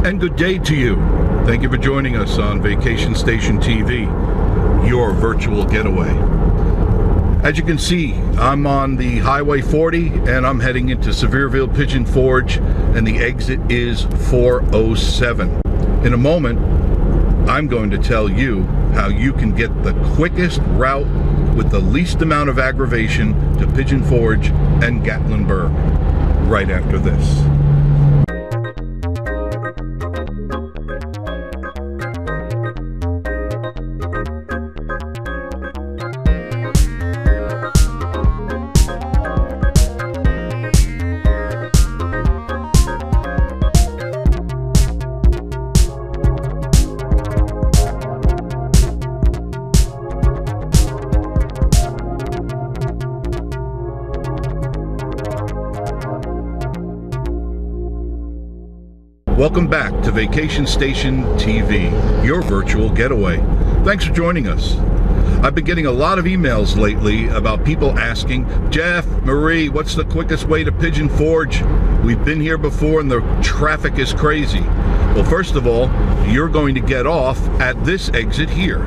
And good day to you. Thank you for joining us on Vacation Station TV, your virtual getaway. As you can see, I'm on the Highway 40 and I'm heading into Sevierville Pigeon Forge, and the exit is 407. In a moment, I'm going to tell you how you can get the quickest route with the least amount of aggravation to Pigeon Forge and Gatlinburg right after this. Welcome back to Vacation Station TV, your virtual getaway. Thanks for joining us. I've been getting a lot of emails lately about people asking, Jeff, Marie, what's the quickest way to Pigeon Forge? We've been here before and the traffic is crazy. Well, first of all, you're going to get off at this exit here,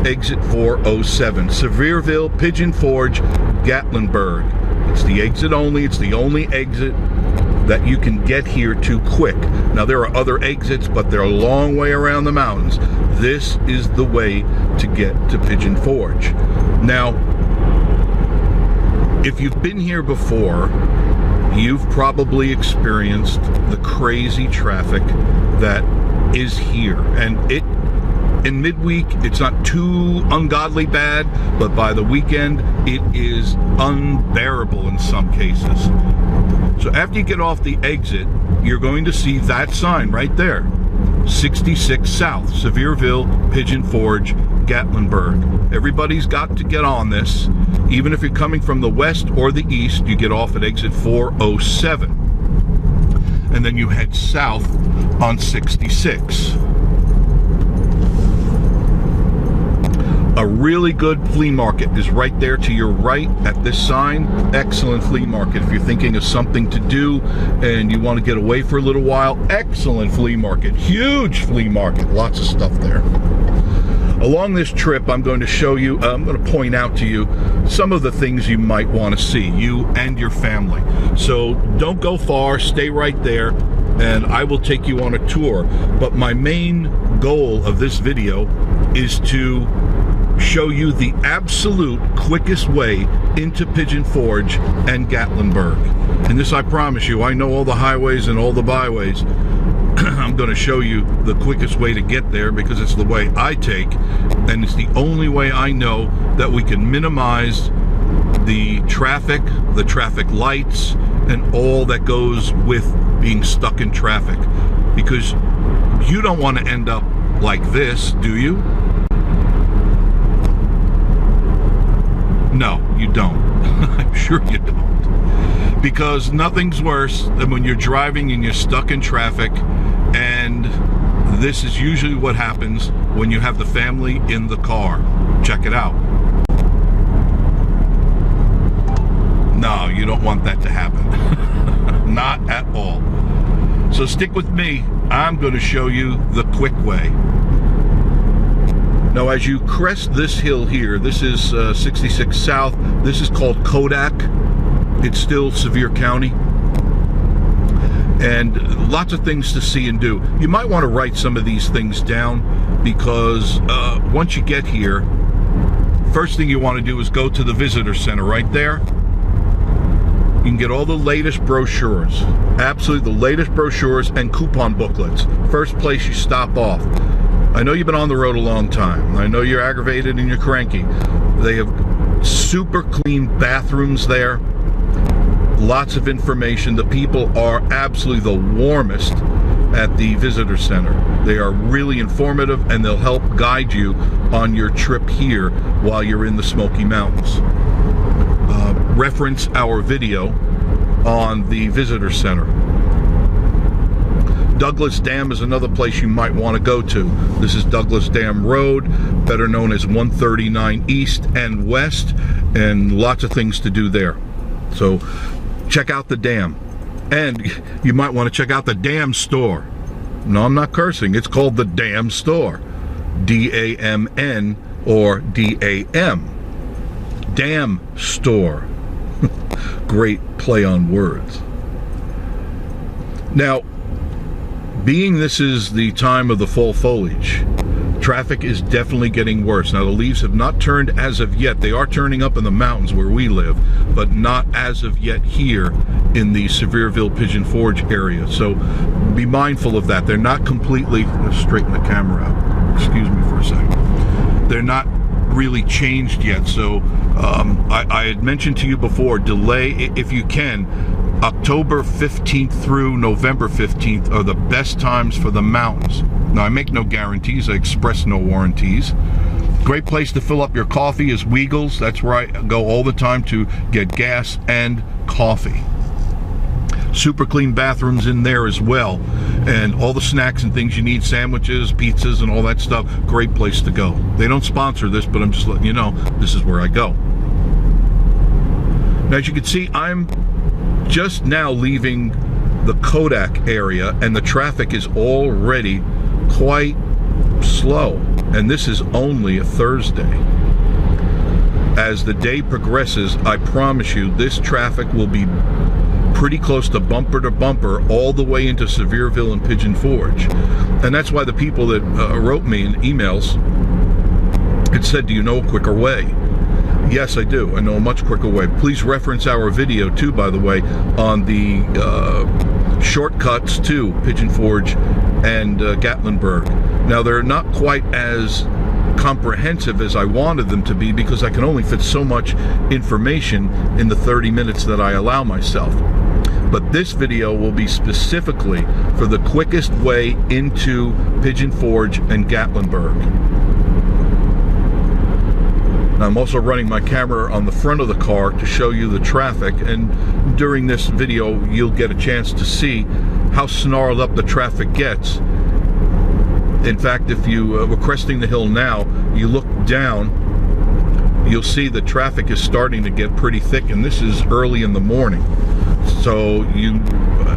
exit 407, Sevierville, Pigeon Forge, Gatlinburg. It's the exit only, it's the only exit that you can get here too quick. Now there are other exits, but they're a long way around the mountains. This is the way to get to Pigeon Forge. Now, if you've been here before, you've probably experienced the crazy traffic that is here. And in midweek, it's not too ungodly bad, but by the weekend, it is unbearable in some cases. So after you get off the exit, you're going to see that sign right there, 66 South, Sevierville, Pigeon Forge, Gatlinburg. Everybody's got to get on this. Even if you're coming from the west or the east, you get off at exit 407. And then you head south on 66. A really good flea market is right there to your right at this sign. Excellent flea market. If you're thinking of something to do and you want to get away for a little while, excellent flea market. Huge flea market. Lots of stuff there. Along this trip, I'm going to show you, I'm going to point out to you some of the things you might want to see, you and your family. So don't go far, stay right there, and I will take you on a tour. But my main goal of this video is to show you the absolute quickest way into Pigeon Forge and Gatlinburg. And this, I promise you, I know all the highways and all the byways. I'm going to show you the quickest way to get there because it's the way I take, and it's the only way I know that we can minimize the traffic lights, and all that goes with being stuck in traffic. Because you don't want to end up like this, do you? No, you don't. I'm sure you don't. Because nothing's worse than when you're driving and you're stuck in traffic, and this is usually what happens when you have the family in the car. Check it out. No, you don't want that to happen. Not at all. So stick with me. I'm going to show you the quick way. Now, as you crest this hill here, this is 66 South. This is called Kodak. It's still Sevier County. And lots of things to see and do. You might want to write some of these things down because once you get here, first thing you want to do is go to the visitor center right there. You can get all the latest brochures, absolutely the latest brochures and coupon booklets. First place you stop off. I know you've been on the road a long time. I know you're aggravated and you're cranky. They have super clean bathrooms there. Lots of information. The people are absolutely the warmest at the visitor center. They are really informative and they'll help guide you on your trip here while you're in the Smoky Mountains. Reference our video on the visitor center. Douglas Dam is another place you might want to go to. This is Douglas Dam Road, better known as 139 East and West, and lots of things to do there. So check out the dam. And you might want to check out the dam store. No, I'm not cursing. It's called the Damn Store. D-A-M-N or D-A-M. Damn Store. Great play on words. Now, being this is the time of the fall foliage, traffic is definitely getting worse. Now, the leaves have not turned as of yet. They are turning up in the mountains where we live, but not as of yet here in the Sevierville Pigeon Forge area. So be mindful of that. They're not completely, let's straighten the camera out. Excuse me for a second. They're not really changed yet. So I had mentioned to you before, delay, if you can, October 15th through November 15th are the best times for the mountains. Now, I make no guarantees. I express no warranties. Great place to fill up your coffee is Weagle's. That's where I go all the time to get gas and coffee. Super clean bathrooms in there as well. And all the snacks and things you need, sandwiches, pizzas, and all that stuff, great place to go. They don't sponsor this, but I'm just letting you know, this is where I go. Now, as you can see, I'm just now leaving the Kodak area, and the traffic is already quite slow, and this is only a Thursday. As the day progresses, I promise you this traffic will be pretty close to bumper all the way into Sevierville and Pigeon Forge. And that's why the people that wrote me in emails, it said, do you know a quicker way? Yes, I do. I know a much quicker way. Please reference our video too, by the way, on the shortcuts to Pigeon Forge and Gatlinburg. Now, they're not quite as comprehensive as I wanted them to be because I can only fit so much information in the 30 minutes that I allow myself. But this video will be specifically for the quickest way into Pigeon Forge and Gatlinburg. I'm also running my camera on the front of the car to show you the traffic, and during this video you'll get a chance to see how snarled up the traffic gets. In fact, if you were cresting the hill now, you look down, you'll see the traffic is starting to get pretty thick, and this is early in the morning. So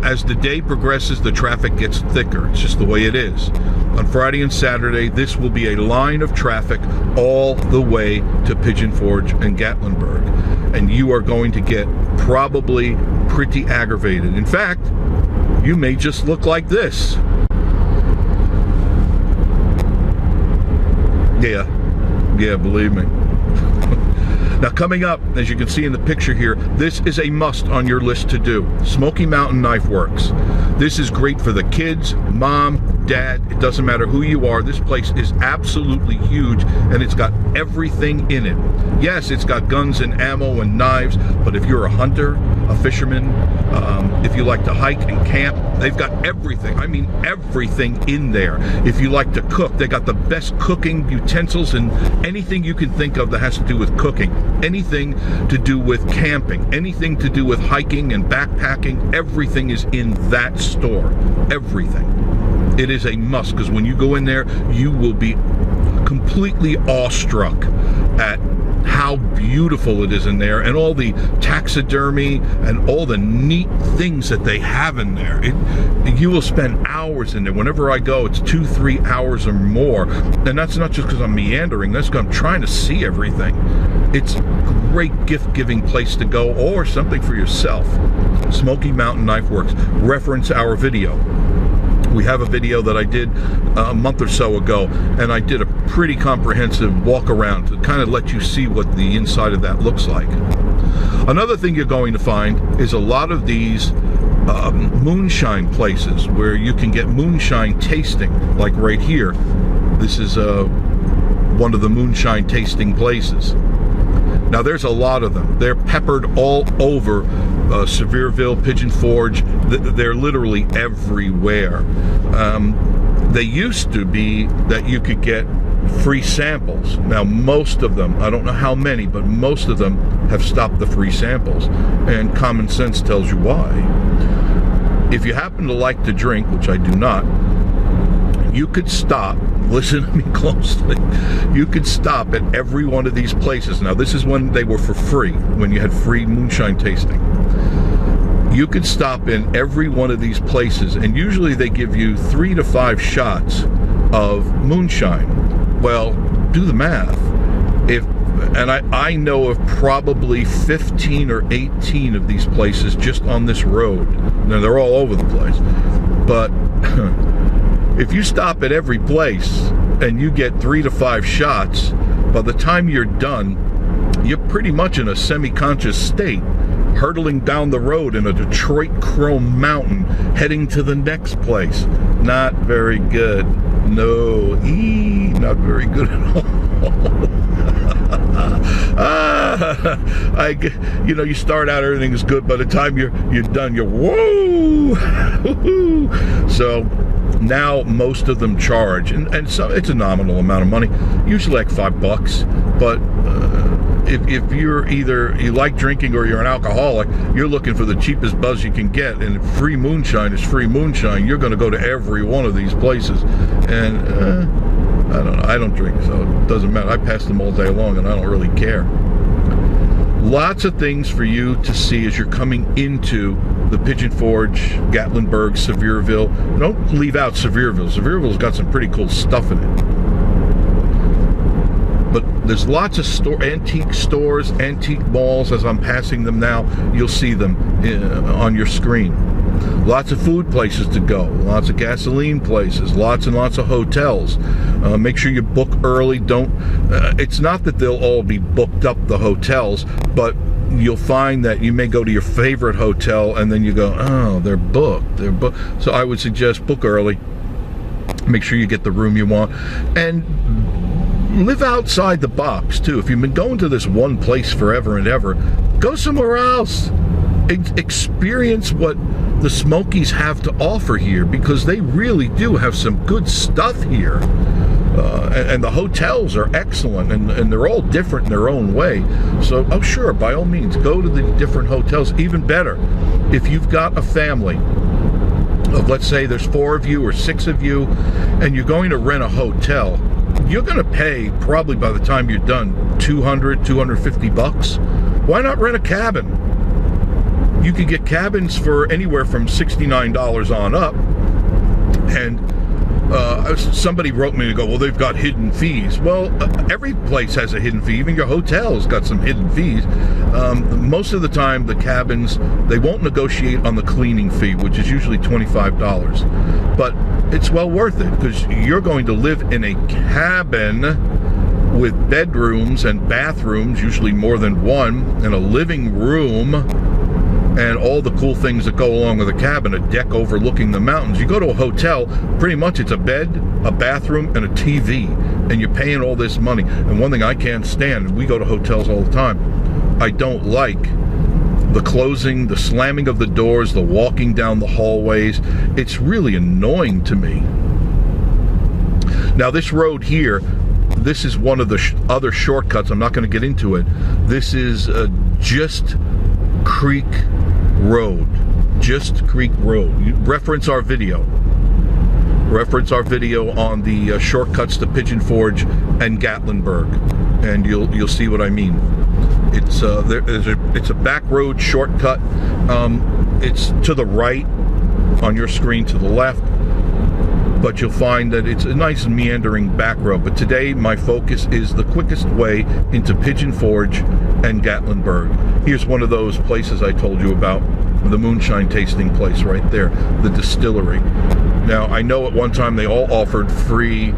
as the day progresses, the traffic gets thicker. It's just the way it is. On Friday and Saturday, this will be a line of traffic all the way to Pigeon Forge and Gatlinburg. And you are going to get probably pretty aggravated. In fact, you may just look like this. Yeah, believe me. Now, coming up, as you can see in the picture here, this is a must on your list to do. Smoky Mountain Knife Works. This is great for the kids, mom, dad, it doesn't matter who you are. This place is absolutely huge, and it's got everything in it. Yes, it's got guns and ammo and knives, but if you're a hunter, a fisherman, if you like to hike and camp, they've got everything. I mean, everything in there. If you like to cook, they got the best cooking utensils and anything you can think of that has to do with cooking, anything to do with camping, anything to do with hiking and backpacking, everything is in that store. Everything. It is a must, because when you go in there, you will be completely awestruck at how beautiful it is in there, and all the taxidermy and all the neat things that they have in there. You will spend hours in there. Whenever I go, it's 2-3 hours or more, and that's not just because I'm meandering, that's because I'm trying to see everything. It's a great gift-giving place to go, or something for yourself. Smoky Mountain Knife Works. Reference our video. We have a video that I did a month or so ago, and I did a pretty comprehensive walk around to kind of let you see what the inside of that looks like. Another thing you're going to find is a lot of these moonshine places where you can get moonshine tasting, like right here. This is one of the moonshine tasting places. Now, there's a lot of them. They're peppered all over Sevierville, Pigeon Forge. They're literally everywhere. They used to be that you could get free samples. Now, most of them, I don't know how many, but most of them have stopped the free samples. And common sense tells you why. If you happen to like to drink, which I do not, you could stop, listen to me closely, you could stop at every one of these places. Now, this is when they were for free, when you had free moonshine tasting. You could stop in every one of these places, and usually they give you 3 to 5 shots of moonshine. Well, do the math. And I know of probably 15 or 18 of these places just on this road. Now, they're all over the place. But if you stop at every place and you get 3 to 5 shots, by the time you're done, you're pretty much in a semi-conscious state, hurtling down the road in a Detroit chrome mountain, heading to the next place. Not very good. No, not very good at all. You start out, everything is good. By the time you're done, you're whoa. So now most of them charge, and so it's a nominal amount of money, usually like $5. But if you're either you like drinking or you're an alcoholic, you're looking for the cheapest buzz you can get, and free moonshine is free moonshine. You're going to go to every one of these places, and I don't know. I don't drink, so it doesn't matter. I pass them all day long, and I don't really care. Lots of things for you to see as you're coming into the Pigeon Forge, Gatlinburg, Sevierville. Don't leave out Sevierville. Sevierville's got some pretty cool stuff in it. But there's lots of antique stores, antique malls. As I'm passing them now, you'll see them on your screen. Lots of food places to go, lots of gasoline places, lots and lots of hotels. Make sure you book early. It's not that they'll all be booked up, the hotels, but you'll find that you may go to your favorite hotel and then you go, oh, they're booked. So I would suggest book early. Make sure you get the room you want, and live outside the box too. If you've been going to this one place forever and ever, go somewhere else. Experience what the Smokies have to offer here, because they really do have some good stuff here. And the hotels are excellent, and they're all different in their own way. So, oh sure, by all means, go to the different hotels. Even better, if you've got a family of, let's say there's 4 of you or 6 of you, and you're going to rent a hotel, you're going to pay, probably by the time you're done, $200, $250. Why not rent a cabin? You could get cabins for anywhere from $69 on up. And somebody wrote me to go, well, they've got hidden fees. Well, every place has a hidden fee. Even your hotel's got some hidden fees. Most of the time, the cabins, they won't negotiate on the cleaning fee, which is usually $25. But it's well worth it, because you're going to live in a cabin with bedrooms and bathrooms, usually more than one, and a living room, and all the cool things that go along with a cabin, a deck overlooking the mountains. You go to a hotel, pretty much it's a bed, a bathroom, and a TV, and you're paying all this money. And one thing I can't stand, and we go to hotels all the time, I don't like the closing, the slamming of the doors, the walking down the hallways. It's really annoying to me. Now this road here, this is one of the other shortcuts. I'm not going to get into it. This is Just Creek Road. Just Creek Road. You reference our video. Reference our video on the shortcuts to Pigeon Forge and Gatlinburg, and you'll see what I mean. It's it's a back road shortcut. It's to the right on your screen, to the left, but you'll find that it's a nice meandering back road. But today my focus is the quickest way into Pigeon Forge and Gatlinburg. Here's one of those places I told you about, the moonshine tasting place right there, the distillery. Now, I know at one time they all offered free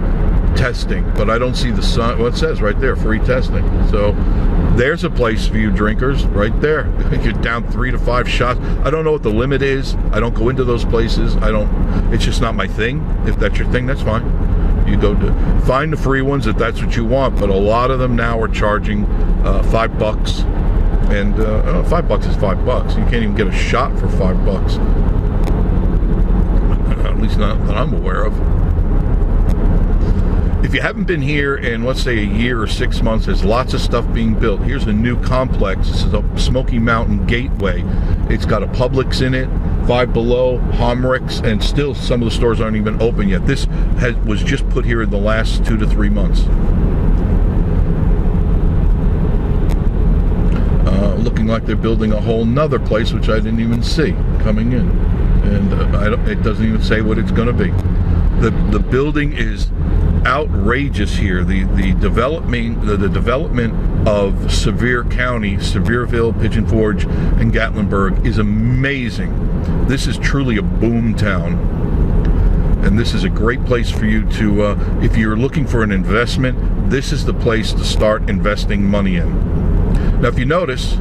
testing, but I don't see the sign. Well, it says right there, free testing. So there's a place for you drinkers right there. You're down 3 to 5 shots. I don't know what the limit is. I don't go into those places. it's just not my thing. If that's your thing, that's fine. You go to find the free ones if that's what you want, but a lot of them now are charging $5. And $5 is $5. You can't even get a shot for $5. At least not that I'm aware of. If you haven't been here in, let's say, a year or 6 months, there's lots of stuff being built. Here's a new complex. This is a Smoky Mountain Gateway. It's got a Publix in it, Five Below, Homerick's, and still some of the stores aren't even open yet. This was just put here in the last 2 to 3 months. Looking like they're building a whole nother place, which I didn't even see coming in. And it doesn't even say what it's going to be. The building is outrageous here. The development of Sevier County, Sevierville, Pigeon Forge, and Gatlinburg is amazing. This is truly a boom town, and this is a great place for you to, if you're looking for an investment, this is the place to start investing money in. Now, if you notice,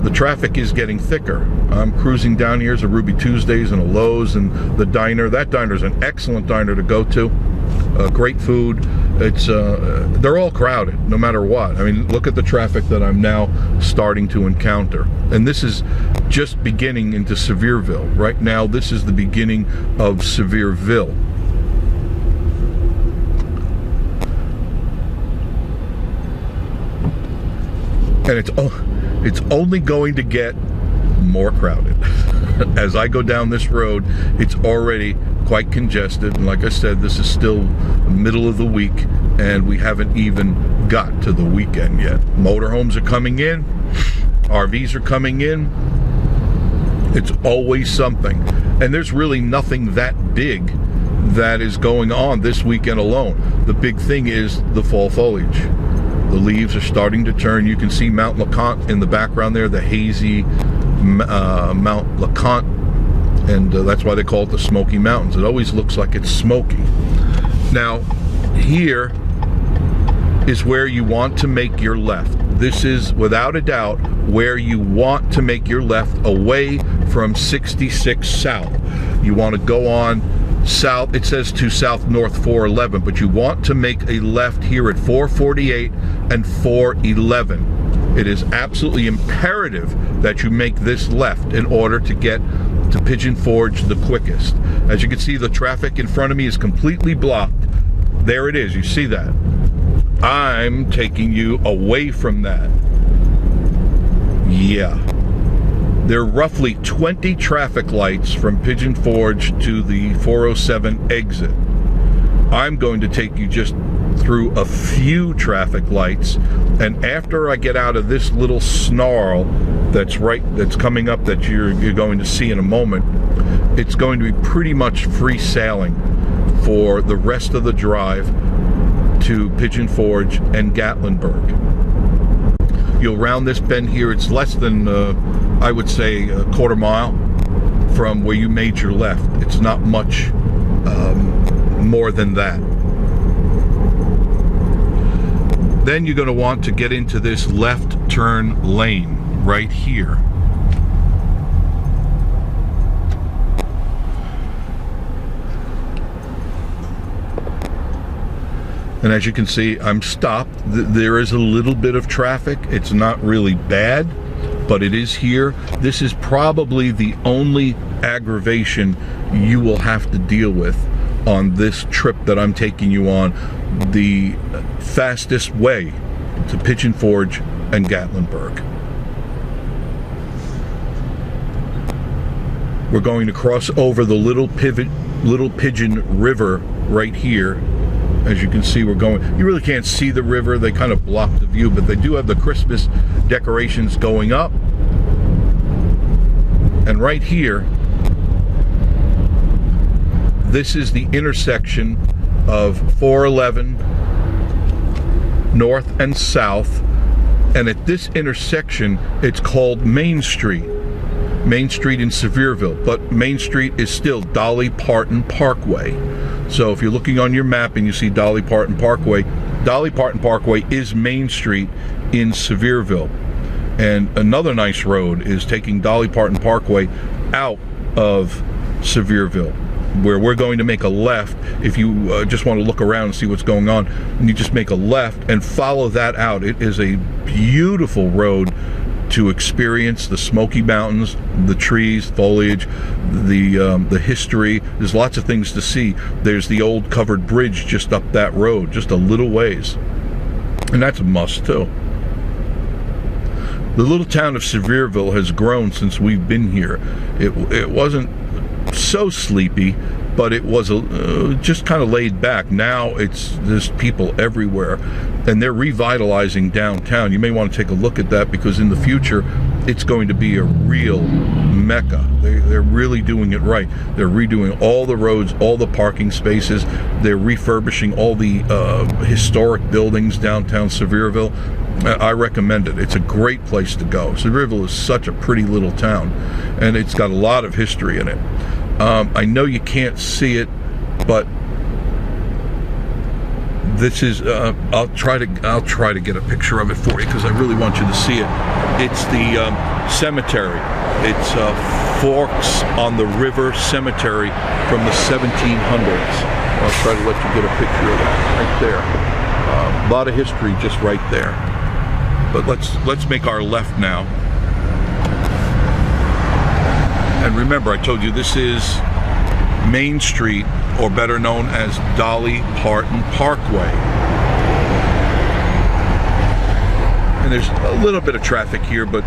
the traffic is getting thicker. I'm cruising down here as a Ruby Tuesdays and a Lowe's and the diner. That diner is an excellent diner to go to. Great food. It's they're all crowded, no matter what. I mean, look at the traffic that I'm now starting to encounter. And this is just beginning into Sevierville. Right now, this is the beginning of Sevierville. And it's only going to get more crowded. As I go down this road, it's already quite congested. And like I said, this is still middle of the week, and we haven't even got to the weekend yet. Motorhomes are coming in. RVs are coming in. It's always something. And there's really nothing that big that is going on this weekend alone. The big thing is the fall foliage. The leaves are starting to turn. You can see Mount Lecant in the background there, the hazy Mount Lecant, and that's why they call it the Smoky Mountains. It always looks like it's smoky. Now, here is where you want to make your left. This is, without a doubt, where you want to make your left away from 66 South. You want to go on south. It says to South North 411, but you want to make a left here at 448 and 411. It is absolutely imperative that you make this left in order to get to Pigeon Forge the quickest. As you can see, the traffic in front of me is completely blocked. There it is. You see that? I'm taking you away from that. Yeah. There are roughly 20 traffic lights from Pigeon Forge to the 407 exit. I'm going to take you just through a few traffic lights, and after I get out of this little snarl that's coming up that you're going to see in a moment, it's going to be pretty much free sailing for the rest of the drive to Pigeon Forge and Gatlinburg. You'll round this bend here. It's less than, I would say, a quarter mile from where you made your left. It's not much more than that. Then you're going to want to get into this left turn lane right here. And as you can see, I'm stopped. There is a little bit of traffic. It's not really bad, but it is here. This is probably the only aggravation you will have to deal with on this trip that I'm taking you on. The fastest way to Pigeon Forge and Gatlinburg. We're going to cross over the Little Pigeon River right here. As you can see, we're going, you really can't see the river. They kind of block the view, but they do have the Christmas decorations going up. And right here, this is the intersection of 411 north and south. And at this intersection, it's called Main Street. Main Street in Sevierville, but Main Street is still Dolly Parton Parkway. So if you're looking on your map and you see Dolly Parton Parkway is Main Street in Sevierville. And another nice road is taking Dolly Parton Parkway out of Sevierville, where we're going to make a left. If you just want to look around and see what's going on, you just make a left and follow that out. It is a beautiful road to experience the Smoky Mountains, the trees, foliage, the history. There's lots of things to see. There's the old covered bridge just up that road, just a little ways. And that's a must too. The little town of Sevierville has grown since we've been here. It wasn't so sleepy, but it was just kind of laid back. Now there's people everywhere, and they're revitalizing downtown. You may want to take a look at that, because in the future it's going to be a real mecca. They're really doing it right. They're redoing all the roads, all the parking spaces. They're refurbishing all the historic buildings downtown Sevierville. I recommend it. It's a great place to go. Sevierville is such a pretty little town, and it's got a lot of history in it. I know you can't see it, but this is I'll try to get a picture of it for you, because I really want you to see it. It's the cemetery. It's Forks on the River Cemetery from the 1700s. I'll try to let you get a picture of that right there. A lot of history just right there. But let's make our left now. And remember, I told you this is Main Street, or better known as Dolly Parton Parkway. And there's a little bit of traffic here, but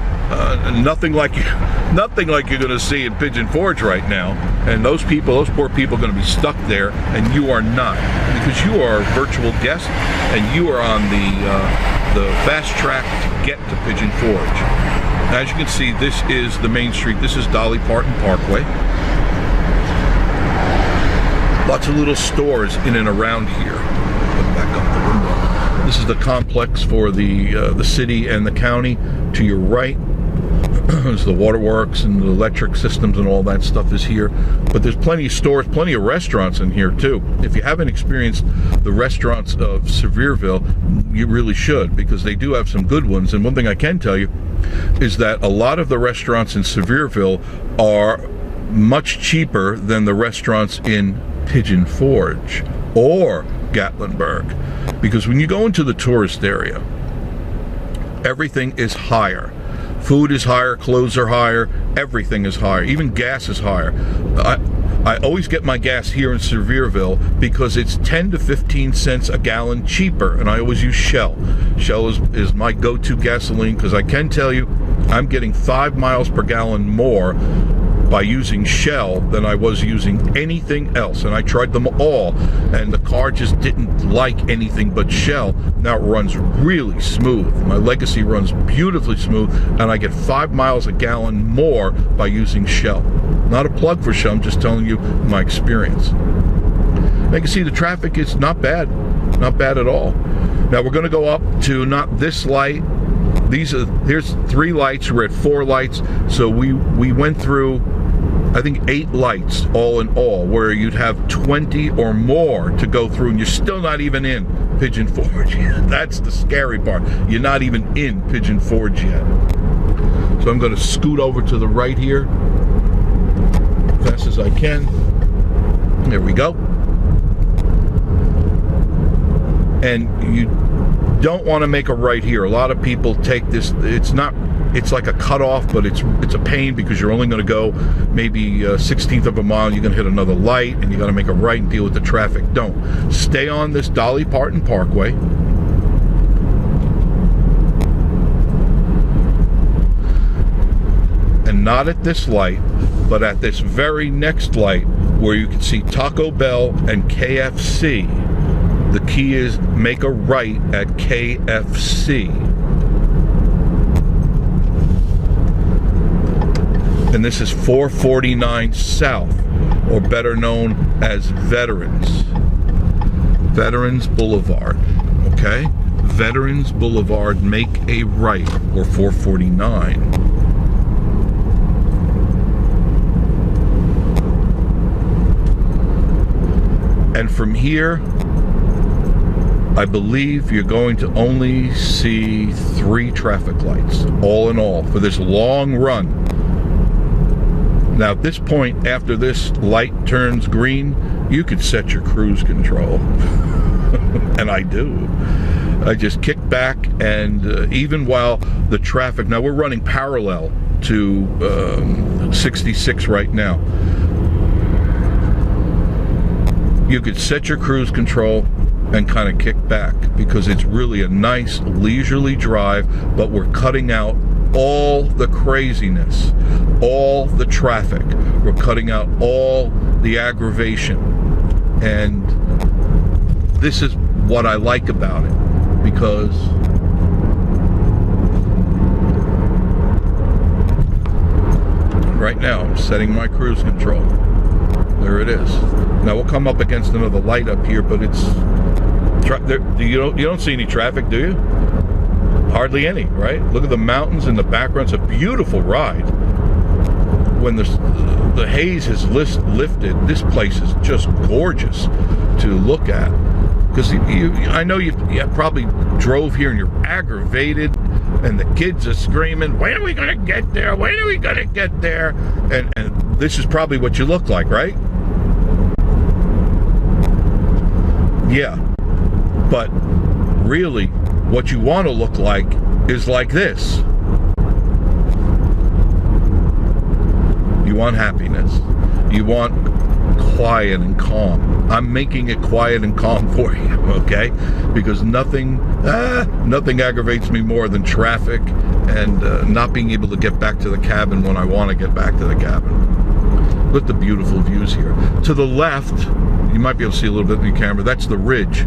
nothing like you're going to see in Pigeon Forge right now. And those poor people, are going to be stuck there, and you are not, because you are a virtual guest, and you are on the fast track to get to Pigeon Forge. As you can see, this is the Main Street. This is Dolly Parton Parkway. Lots of little stores in and around here. Back up the window. This is the complex for the city and the county. To your right, there's the waterworks and the electric systems and all that stuff is here. But there's plenty of stores, plenty of restaurants in here too. If you haven't experienced the restaurants of Sevierville, you really should, because they do have some good ones. And one thing I can tell you is that a lot of the restaurants in Sevierville are much cheaper than the restaurants in Pigeon Forge or Gatlinburg, because when you go into the tourist area, everything is higher. Food is higher, clothes are higher, everything is higher, even gas is higher. I always get my gas here in Sevierville because it's 10 to 15 cents a gallon cheaper, and I always use Shell. Shell is my go-to gasoline, because I can tell you I'm getting 5 miles per gallon more by using Shell than I was using anything else. And I tried them all, and the car just didn't like anything but Shell. Now it runs really smooth. My Legacy runs beautifully smooth, and I get 5 miles a gallon more by using Shell. Not a plug for Shell, I'm just telling you my experience. And you can see the traffic is not bad at all. Now we're going to go up to not this light. Here's 3 lights. We're at 4 lights, so we went through, I think, 8 lights all in all, where you'd have 20 or more to go through, and you're still not even in Pigeon Forge. That's the scary part. You're not even in Pigeon Forge yet. So I'm going to scoot over to the right here as fast as I can. There we go. And you don't want to make a right here. A lot of people take this, it's like a cutoff, but it's a pain, because you're only going to go maybe 1/16 of a mile. You're going to hit another light, and you got to make a right and deal with the traffic. Don't. Stay on this Dolly Parton Parkway. And not at this light, but at this very next light, where you can see Taco Bell and KFC. The key is make a right at KFC. And this is 449 South, or better known as Veterans Boulevard. Okay? Veterans Boulevard, make a right, or 449. And from here, I believe you're going to only see 3 traffic lights, all in all, for this long run. Now, at this point, after this light turns green, you could set your cruise control. And I do. I just kick back, and even while the traffic, now we're running parallel to 66 right now. You could set your cruise control and kind of kick back, because it's really a nice leisurely drive, but we're cutting out all the craziness, all the traffic. We're cutting out all the aggravation. And this is what I like about it, because right now I'm setting my cruise control. There it is. Now we'll come up against another light up here, but it's you don't see any traffic, do you? Hardly any, right? Look at the mountains in the background. It's a beautiful ride. When the haze has lifted, this place is just gorgeous to look at. Because I know you probably drove here and you're aggravated, and the kids are screaming, when are we going to get there? When are we going to get there? And this is probably what you look like, right? Yeah. But really, what you want to look like is like this. You want happiness. You want quiet and calm. I'm making it quiet and calm for you, okay? Because nothing aggravates me more than traffic and not being able to get back to the cabin when I want to get back to the cabin. Look at the beautiful views here. To the left, you might be able to see a little bit in the camera, that's the ridge.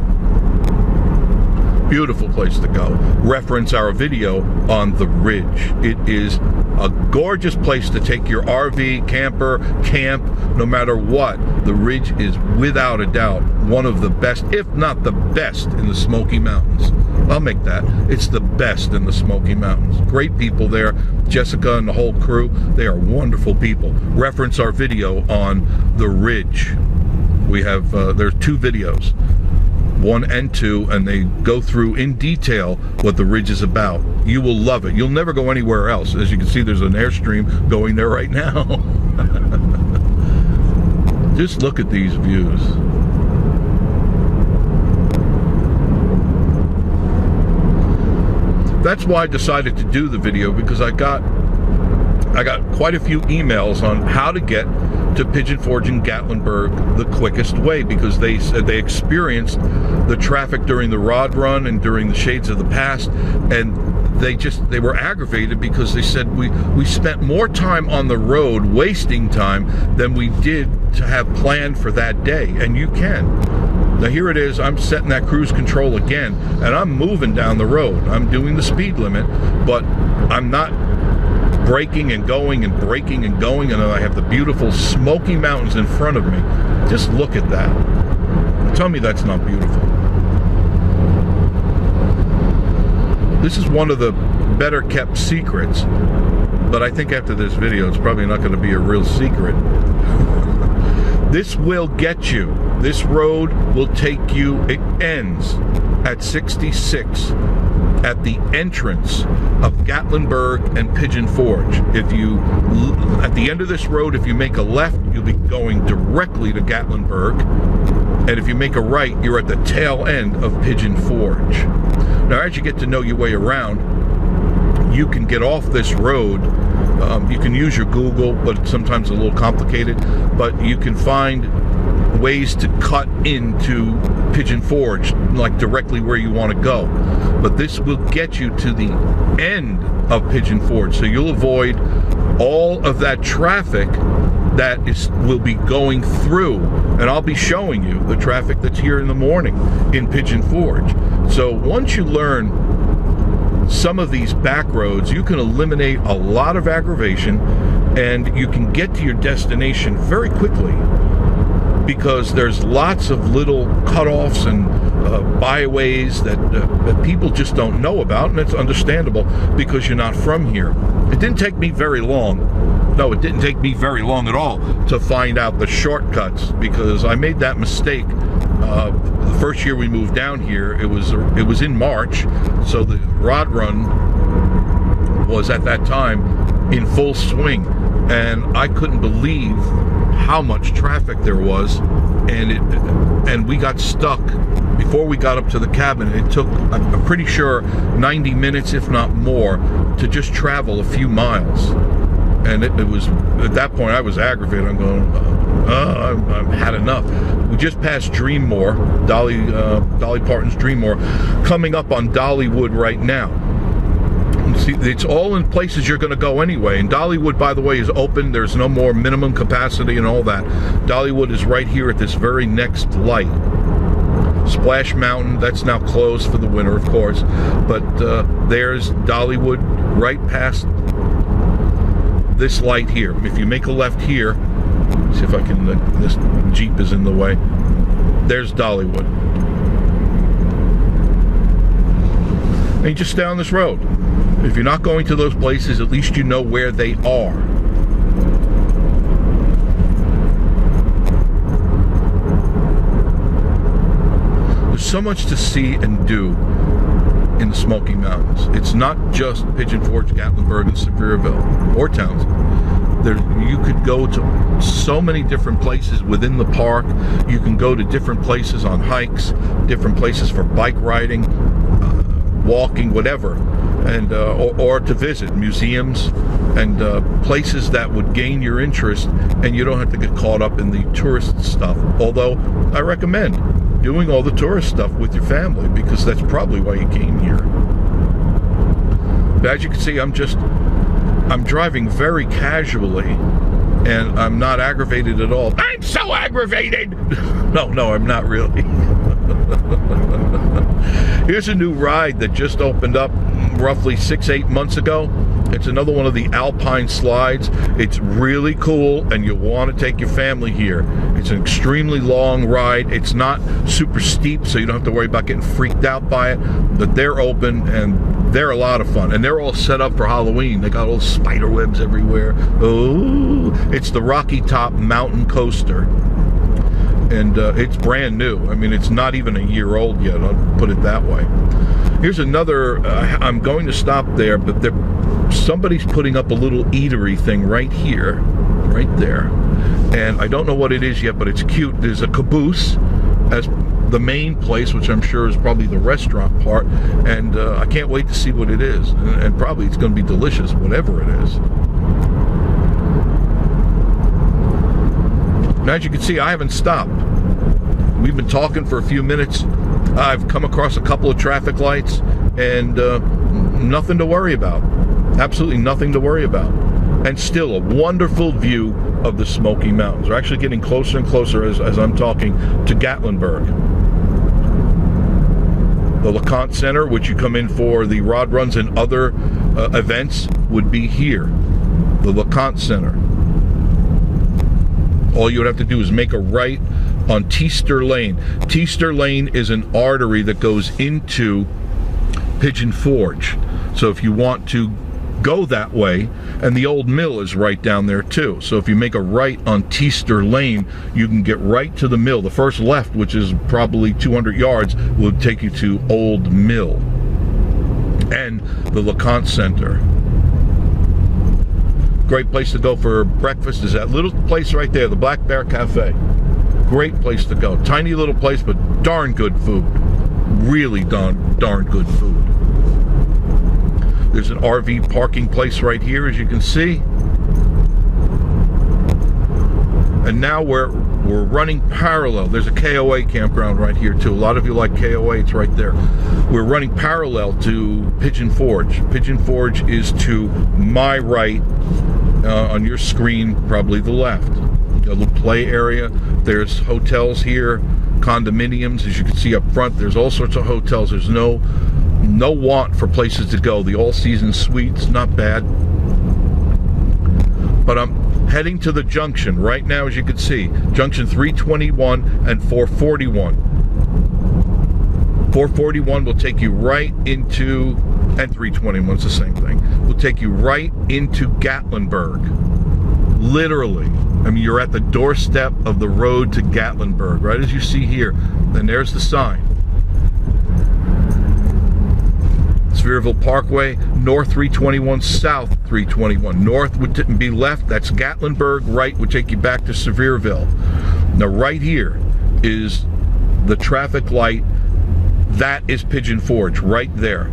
Beautiful place to go. Reference our video on the ridge. It is a gorgeous place to take your RV, camper, camp, no matter what. The ridge is without a doubt one of the best, if not the best, in the Smoky Mountains. I'll make that. It's the best in the Smoky Mountains. Great people there. Jessica and the whole crew, they are wonderful people. Reference our video on the ridge. We have, there's 2 videos. 1 and 2, and they go through in detail what the ridge is about. You will love it. You'll never go anywhere else. As you can see, there's an Airstream going there right now. Just look at these views. That's why I decided to do the video, because I got quite a few emails on how to get to Pigeon Forge in Gatlinburg the quickest way, because they said they experienced the traffic during the rod run and during the Shades of the Past, and they were aggravated because they said we spent more time on the road wasting time than we did to have planned for that day. And you can. Now here it is, I'm setting that cruise control again, and I'm moving down the road. I'm doing the speed limit, but I'm not braking and going and braking and going, and I have the beautiful Smoky Mountains in front of me. Just look at that. Tell me that's not beautiful. This is one of the better kept secrets, but I think after this video it's probably not going to be a real secret. This will get you. This road will take you. It ends at 66 at the entrance of Gatlinburg and Pigeon Forge. If you, at the end of this road, if you make a left, you'll be going directly to Gatlinburg. And if you make a right, you're at the tail end of Pigeon Forge. Now, as you get to know your way around, you can get off this road. You can use your Google, but it's sometimes a little complicated. But you can find ways to cut into Pigeon Forge, like directly where you want to go. But this will get you to the end of Pigeon Forge, so you'll avoid all of that traffic that will be going through. And I'll be showing you the traffic that's here in the morning in Pigeon Forge. So once you learn some of these back roads, you can eliminate a lot of aggravation, and you can get to your destination very quickly, because there's lots of little cutoffs and byways that people just don't know about, and it's understandable because you're not from here. It didn't take me very long. No, it didn't take me very long at all to find out the shortcuts, because I made that mistake the first year we moved down here. It was in March, so the rod run was at that time in full swing, and I couldn't believe how much traffic there was, and we got stuck before we got up to the cabin. It took, I'm pretty sure, 90 minutes, if not more, to just travel a few miles. And it was, at that point, I was aggravated. I'm going, I've had enough. We just passed Dreammore, Dolly Parton's Dreammore, coming up on Dollywood right now. You See, it's all in places you're going to go anyway. And Dollywood, by the way, is open. There's no more minimum capacity and all that. Dollywood is right here at this very next light. Splash Mountain, that's now closed for the winter, of course. But there's Dollywood right past this light here. If you make a left here, see if I can, this Jeep is in the way. There's Dollywood. And you just stay on this road. If you're not going to those places, at least you know where they are. There's so much to see and do in the Smoky Mountains. It's not just Pigeon Forge, Gatlinburg, and Sevierville, or Townsend. You could go to so many different places within the park. You can go to different places on hikes, different places for bike riding, walking, whatever, and or to visit museums and places that would gain your interest, and you don't have to get caught up in the tourist stuff. Although I recommend doing all the tourist stuff with your family, because that's probably why you came here. But as you can see, I'm driving very casually, and I'm not aggravated at all. I'm so aggravated! No, I'm not really. Here's a new ride that just opened up roughly 6-8 months ago. It's another one of the Alpine slides. It's really cool, and you'll want to take your family here. It's an extremely long ride. It's not super steep, so you don't have to worry about getting freaked out by it. But they're open, and they're a lot of fun. And they're all set up for Halloween. They got all spider webs everywhere. Oh, it's the Rocky Top Mountain Coaster. And it's brand new. I mean, it's not even a year old yet, I'll put it that way. Here's another, I'm going to stop there, but somebody's putting up a little eatery thing right here, right there. And I don't know what it is yet, but it's cute. There's a caboose as the main place, which I'm sure is probably the restaurant part. And I can't wait to see what it is. And probably it's going to be delicious, whatever it is. Now, as you can see, I haven't stopped. We've been talking for a few minutes. I've come across a couple of traffic lights, and nothing to worry about. Absolutely nothing to worry about. And still a wonderful view of the Smoky Mountains. We're actually getting closer and closer as I'm talking to Gatlinburg. The Lecant Center, which you come in for the rod runs and other events, would be here. The Lecant Center. All you would have to do is make a right on Teaster Lane. Teaster Lane is an artery that goes into Pigeon Forge. So if you want to go that way, and the old mill is right down there too. So if you make a right on Teaster Lane, you can get right to the mill. The first left, which is probably 200 yards, will take you to Old Mill and the Lecant Center. Great place to go for breakfast is that little place right there, the Black Bear Cafe. Great place to go. Tiny little place, but darn good food. Really darn good food. There's an RV parking place right here, as you can see. And now we're running parallel. There's a KOA campground right here too. A lot of you like KOA, it's right there. We're running parallel to Pigeon Forge. Pigeon Forge is to my right, on your screen, probably the left. A little play area. There's hotels here, condominiums, as you can see up front. There's all sorts of hotels. There's no want for places to go. The all-season suites, not bad. But I'm heading to the junction right now, as you can see. Junction 321 and 441. 441 will take you right into, and 321, it's the same thing, will take you right into Gatlinburg. Literally. I mean, you're at the doorstep of the road to Gatlinburg, right as you see here. And there's the sign. Sevierville Parkway, north 321, south 321. North would be left, that's Gatlinburg. Right would take you back to Sevierville. Now right here is the traffic light. That is Pigeon Forge, right there.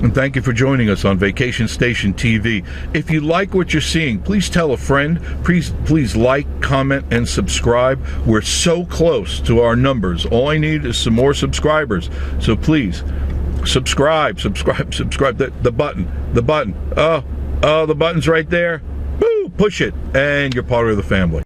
And thank you for joining us on Vacation Station TV. If you like what you're seeing, please tell a friend. Please like, comment, and subscribe. We're so close to our numbers. All I need is some more subscribers. So please, subscribe. The button. Oh, the button's right there. Woo, push it, and you're part of the family.